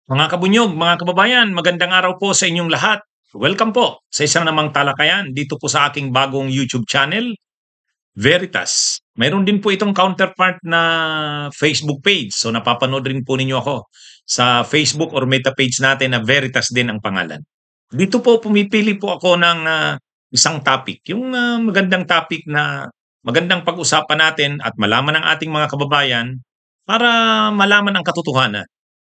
Mga kabunyog, mga kababayan, magandang araw po sa inyong lahat. Welcome po sa isang namang talakayan dito po sa aking bagong YouTube channel, Veritas. Mayroon din po itong counterpart na Facebook page. So napapanood rin po ninyo ako sa Facebook or meta page natin na Veritas din ang pangalan. Dito po pumipili po ako ng isang topic. Yung magandang topic na magandang pag-usapan natin at malaman ng ating mga kababayan para malaman ang katotohanan,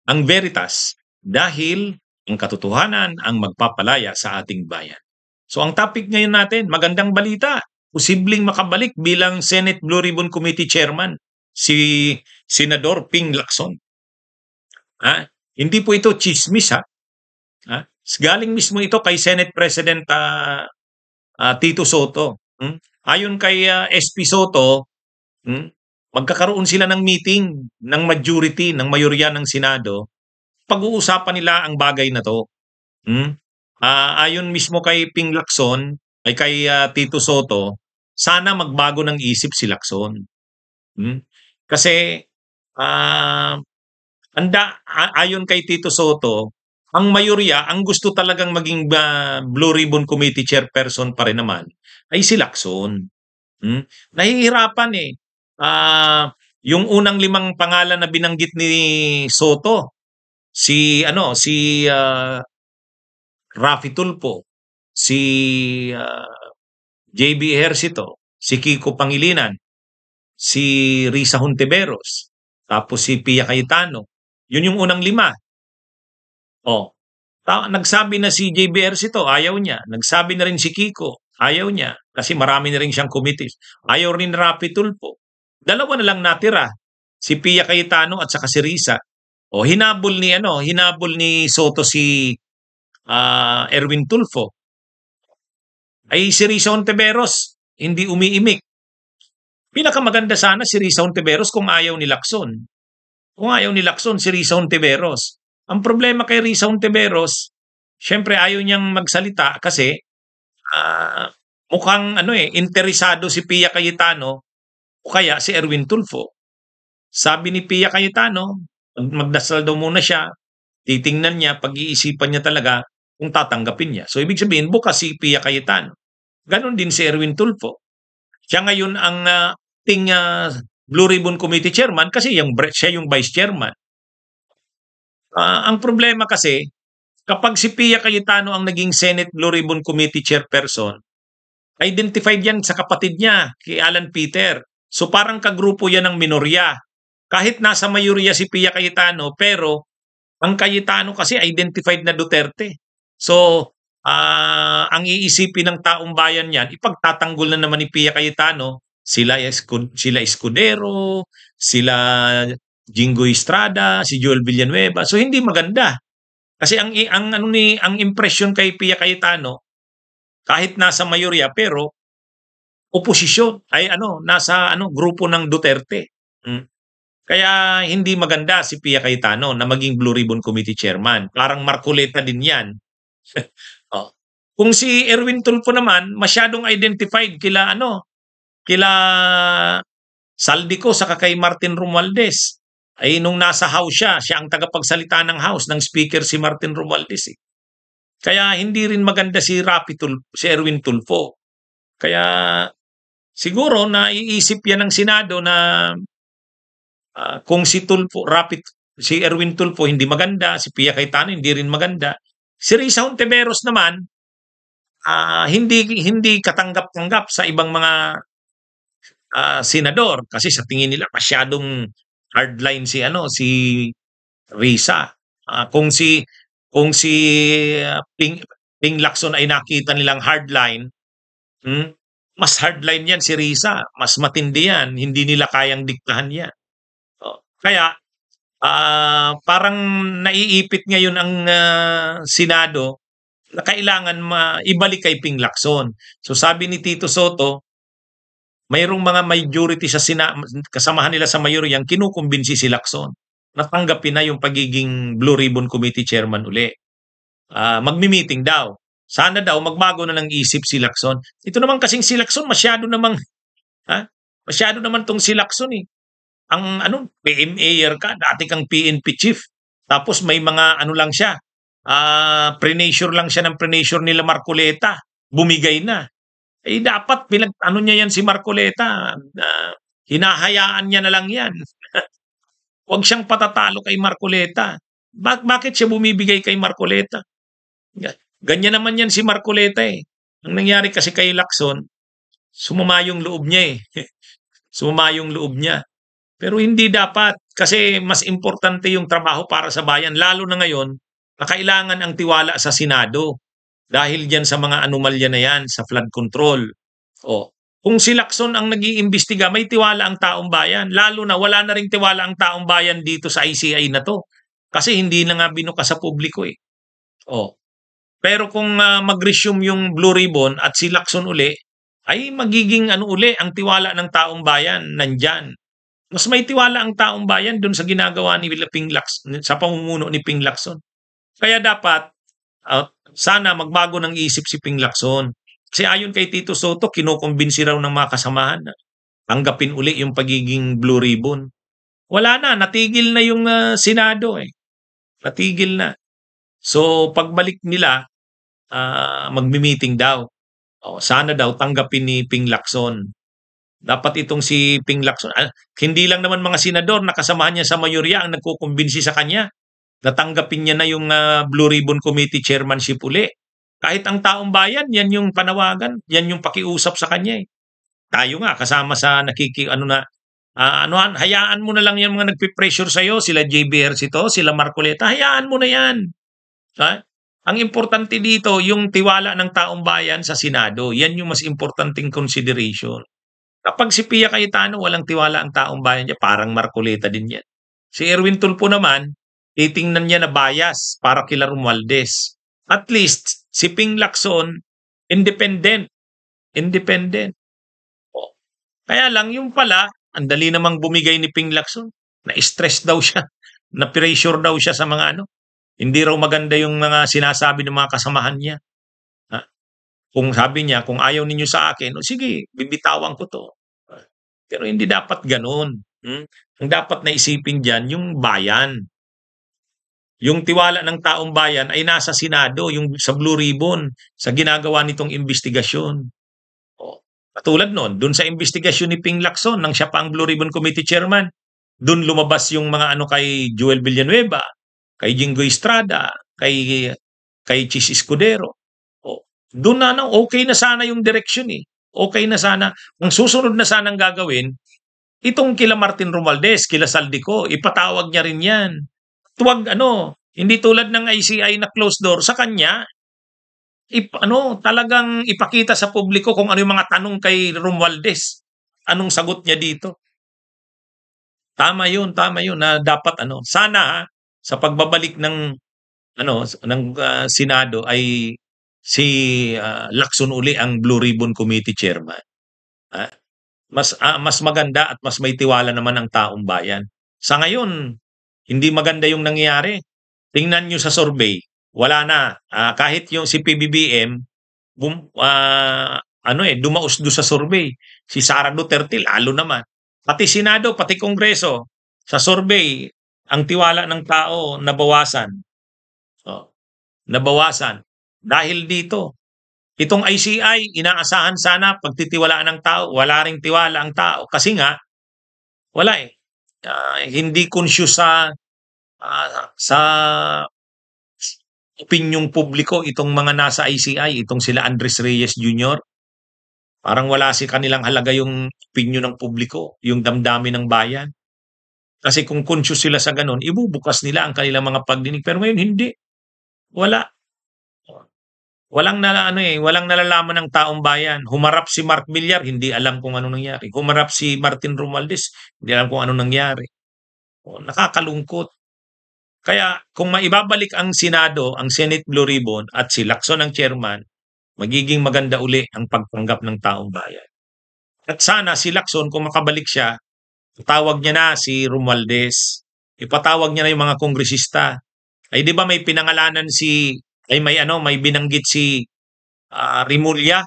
ang Veritas, dahil ang katotohanan ang magpapalaya sa ating bayan. So ang topic ngayon natin, magandang balita. Posibleng makabalik bilang Senate Blue Ribbon Committee Chairman si Senador Ping Lacson. Hindi po ito chismis ha. Galing mismo ito kay Senate President Tito Soto. Ayon kay SP Soto, magkakaroon sila ng meeting ng majority, ng mayorya ng Senado. Pag-uusapan nila ang bagay na to. Ayon mismo kay Ping Lacson, ay kay Tito Soto, sana magbago ng isip si Lacson. Kasi ayon kay Tito Soto, ang mayorya, ang gusto talagang maging Blue Ribbon Committee Chairperson pa rin naman ay si Lacson. Nahihirapan eh. Yung unang 5 pangalan na binanggit ni Soto, si Raffy Tulfo, si JB Ejercito, si Kiko Pangilinan, si Risa Hontiveros, tapos si Pia Cayetano. Yun yung unang 5. Nagsabi na si JB Ejercito, ayaw niya. Nagsabi na rin si Kiko, ayaw niya. Kasi marami na rin siyang committees. Ayaw rin Raffy Tulfo. 2 na lang natira, si Pia Cayetano at saka si Risa. Hinabol ni Soto si Erwin Tulfo. Ay si Risa Hontiveros, hindi umiimik. Pinakamaganda sana si Risa Hontiveros kung ayaw ni Lacson. Kung ayaw ni Lacson, si Risa Hontiveros. Ang problema kay Risa Hontiveros, syempre ayaw niyang magsalita kasi mukhang interesado si Pia Cayetano o kaya si Erwin Tulfo. Sabi ni Pia Cayetano, magdasal daw muna siya, titingnan niya, pag-iisipan niya talaga kung tatanggapin niya. So ibig sabihin, bukas si Pia Cayetano. Ganon din si Erwin Tulfo. Siya ngayon ang Blue Ribbon Committee Chairman kasi siya yung Vice Chairman. Ang problema kasi, kapag si Pia Cayetano ang naging Senate Blue Ribbon Committee Chairperson, identified yan sa kapatid niya, kay Alan Peter. So parang kagrupo yan ng minorya. Kahit nasa mayorya si Pia Cayetano, pero ang Cayetano kasi identified na Duterte. So, ang iisipin ng taong bayan yan, ipagtatanggol na naman ni Pia Cayetano, sila Escudero, sila Jingo Estrada, si Joel Villanueva. So hindi maganda. Kasi ang impression kay Pia Cayetano, kahit nasa mayorya pero oposisyon ay nasa grupo ng Duterte. Kaya hindi maganda si Pia Cayetano na maging Blue Ribbon Committee Chairman. Parang Marcoleta din yan. Kung si Erwin Tulfo naman, masyadong identified kila Saldico saka kay Martin Romualdez. Ay nung nasa House siya ang tagapagsalita ng House ng Speaker si Martin Romualdez. Kaya hindi rin maganda si Erwin Tulfo. Kaya siguro naiisip yan ng Senado na kung si Erwin Tulfo hindi maganda, si Pia Cayetano hindi rin maganda, si Risa Hontiveros naman hindi katanggap-tanggap sa ibang mga senador kasi sa tingin nila masyadong hardline si Risa. Kung si Ping Lacson ay nakita nilang hardline, mas hardline yan si Risa, mas matindi yan, hindi nila kayang diktahan yan. Kaya parang naiipit ngayon ang Senado na kailangan ibalik kay Ping Lacson. So sabi ni Tito Soto, mayroong mga majority sa kasamahan nila sa mayorya ang kinukumbinsi si Lacson na tanggapin na yung pagiging Blue Ribbon Committee Chairman uli. Magmi-meeting daw. Sana daw magbago na ng isip si Lacson. Ito naman kasing si Lacson masyado naman tong si Lacson eh. Ang PMAyer ka, dati kang PNP chief. Tapos may mga ano lang siya, prenature lang siya ng prenature nila Marcoleta, bumigay na. Eh dapat ano niya yan si Marcoleta, hinahayaan niya na lang yan. Huwag siyang patatalo kay Marcoleta. Bakit siya bumibigay kay Marcoleta? Ganyan naman yan si Marcoleta eh. Ang nangyari kasi kay Lacson, sumama yung loob niya eh. Sumama yung loob niya. Pero hindi dapat kasi mas importante yung trabaho para sa bayan. Lalo na ngayon, na kailangan ang tiwala sa Senado dahil diyan sa mga anomalya na yan sa flood control. O, kung si Lacson ang nag-iimbestiga, may tiwala ang taong bayan. Lalo na wala na ring tiwala ang taong bayan dito sa ICI na to. Kasi hindi na nga binuka sa publiko eh. O, pero kung mag-resume yung Blue Ribbon at si Lacson uli, ay magiging ano uli, ang tiwala ng taong bayan nandyan. Mas may tiwala ang taong bayan dun sa ginagawa ni Ping Lacson, sa pamumuno ni Ping Lacson. Kaya dapat, sana magbago ng isip si Ping Lacson. Kasi ayon kay Tito Soto, kinukumbinsi raw ng mga kasamahan na tanggapin uli yung pagiging Blue Ribbon. Wala na, natigil na yung Senado eh. Natigil na. So pagbalik nila, magmi-meeting daw. Sana daw tanggapin ni Ping Lacson. Dapat itong si Ping Lacson, hindi lang naman mga senador na kasamahan niya sa mayorya ang nagkukumbinsi sa kanya. Natanggapin niya na yung Blue Ribbon Committee chairmanship uli. Kahit ang taong bayan, yan yung panawagan, yan yung pakiusap sa kanya eh. Tayo nga kasama sa hayaan mo na lang yung mga nagpi-pressure sa'yo, sila JB Ejercito, sila Marcoleta, hayaan mo na yan. Ha? Ang importante dito, yung tiwala ng taong bayan sa Senado. Yan yung mas importanteng consideration. Kapag si Pia Cayetano walang tiwala ang taong bayan niya, parang Marcoleta din yan. Si Erwin Tulfo naman, titingnan niya na bias para kila Romualdez. At least, si Ping Lacson, independent. Independent. Kaya lang, yung pala, ang dali namang bumigay ni Ping Lacson. Na-stress daw siya. Na-pressure daw siya sa mga ano. Hindi raw maganda yung mga sinasabi ng mga kasamahan niya. Kung sabi niya, kung ayaw ninyo sa akin, sige, bibitawan ko to. Pero hindi dapat ganun. Ang dapat na isipin dyan, yung bayan. Yung tiwala ng taong bayan ay nasa Senado, yung sa Blue Ribbon, sa ginagawa nitong investigasyon. Katulad nun, dun sa investigasyon ni Ping Lacson, nang siya pa ang Blue Ribbon Committee Chairman, dun lumabas yung mga ano kay Joel Villanueva, kay Jinggoy Estrada, kay Chis Escudero. Doon na okay na sana yung direction eh. Okay na sana. Ang susunod na sanang gagawin, itong kila Martin Romualdez, kila Saldico, ipatawag niya rin yan. Tuwag hindi tulad ng ICI na closed door sa kanya, talagang ipakita sa publiko kung ano yung mga tanong kay Romualdez. Anong sagot niya dito? Tama yun na dapat sana sa pagbabalik ng Senado ay si Lacson uli ang Blue Ribbon Committee Chairman. Mas maganda at mas may tiwala naman ang taong bayan. Sa ngayon, hindi maganda yung nangyayari. Tingnan nyo sa survey, wala na. Kahit yung si PBBM, dumaos do sa survey. Si Sara Duterte, lalo naman. Pati Senado, pati Kongreso, sa survey, ang tiwala ng tao nabawasan. Nabawasan. Dahil dito, itong ICI, inaasahan sana pagtitiwalaan ng tao, wala ring tiwala ang tao. Kasi nga, wala eh. Hindi conscious sa opinyong publiko itong mga nasa ICI, itong sila Andres Reyes Jr. Parang wala si kanilang halaga yung opinyon ng publiko, yung damdamin ng bayan. Kasi kung conscious sila sa ganun, ibubukas nila ang kanilang mga pagdinig. Pero ngayon hindi. Wala. Walang nalalaman ng taong bayan. Humarap si Mark Villar, hindi alam kung ano nangyari. Humarap si Martin Romualdez, hindi alam kung ano nangyari. Nakakalungkot. Kaya kung maibabalik ang Senado, ang Senate Blue Ribbon at si Lacson ang chairman, magiging maganda uli ang pagtanggap ng taong bayan. At sana si Lacson, kung makabalik siya, ipatawag niya na si Romualdez, ipatawag niya na yung mga kongresista. Ay di ba may pinangalanan may binanggit si Rimulya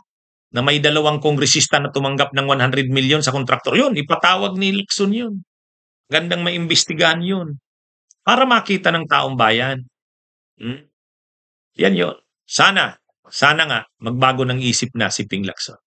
na may 2 kongresista na tumanggap ng 100 million sa kontraktor. Yun, ipatawag ni Lacson yun. Gandang maimbestigahan yun. para makita ng taong bayan, hmm. 'Yan 'yun. Sana, sana nga magbago ng isip na si Ping Lacson.